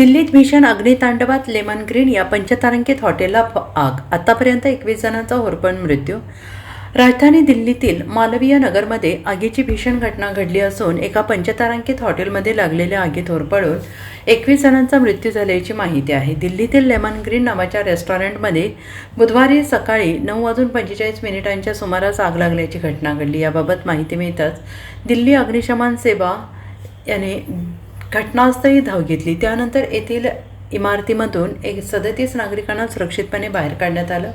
दिल्लीत भीषण अग्नितांडवात lemon green या पंचतारांकित हॉटेलला आग. आतापर्यंत 21 जणांचा होरपळून मृत्यू. राजधानी दिल्लीतील मालवीय नगरमध्ये आगीची भीषण घटना घडली असून एका पंचतारांकित हॉटेलमध्ये लागलेल्या आगीत होरपळून 21 जणांचा मृत्यू झाल्याची माहिती आहे. दिल्लीतील लेमन ग्रीन नावाच्या रेस्टॉरंटमध्ये बुधवारी सकाळी 9:45 सुमारास आग लागल्याची घटना घडली. याबाबत माहिती मिळताच दिल्ली अग्निशमन सेवा याने घटनास्थळी धाव घेतली. त्यानंतर येथील इमारतीमधून 37 नागरिकांना सुरक्षितपणे बाहेर काढण्यात आलं.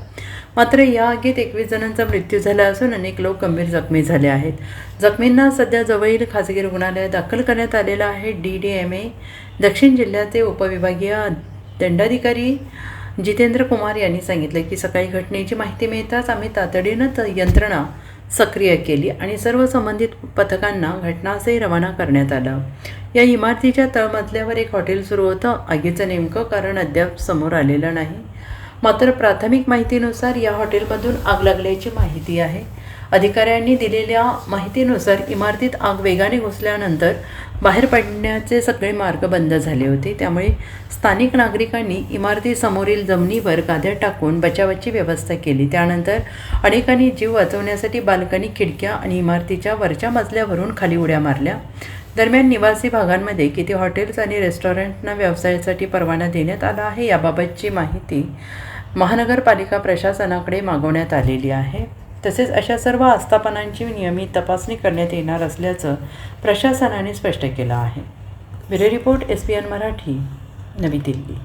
मात्र या आगीत 21 जणांचा मृत्यू झाला असून अनेक लोक गंभीर जखमी झाले आहेत. जखमींना सध्या जवळील खासगी रुग्णालयात दाखल करण्यात आलेलं आहे. DDMA दक्षिण जिल्ह्याचे उपविभागीय दंडाधिकारी जितेंद्र कुमार यांनी सांगितले की सकाळी घटनेची माहिती मिळताच आम्ही तातडीनं यंत्रणा सक्रिय केली आणि सर्व संबंधित पथकांना घटनास्थळी रवाना करण्यात आलं. या इमारतीच्या तळमजल्यावर एक हॉटेल सुरू होतं. आगीचं नेमकं कारण अद्याप समोर आलेलं नाही. मात्र प्राथमिक माहितीनुसार या हॉटेलमधून आग लागल्याची माहिती आहे. अधिकाऱ्यांनी दिलेल्या माहितीनुसार इमारतीत आग वेगाने घुसल्यानंतर बाहेर पडण्याचे सगळे मार्ग बंद झाले होते. त्यामुळे स्थानिक नागरिकांनी इमारतीसमोरील जमिनीवर गाद्या टाकून बचावाची व्यवस्था केली. त्यानंतर अनेकांनी जीव वाचवण्यासाठी बाल्कनी, खिडक्या आणि इमारतीच्या वरच्या मजल्यावरून खाली उड्या मारल्या. दरम्यान निवासी भागांमध्ये किती हॉटेल्स आणि रेस्टॉरंटना व्यवसायासाठी परवाना देण्यात आला आहे याबाबतची माहिती महानगरपालिका प्रशासनाकडे मागवण्यात आलेली आहे. तसेच अशा सर्व आस्थापनांची नियमित तपासणी करण्यात येणार असल्याचं प्रशासनाने स्पष्ट केलं आहे. ब्युरो रिपोर्ट SBN मराठी, नवी दिल्ली.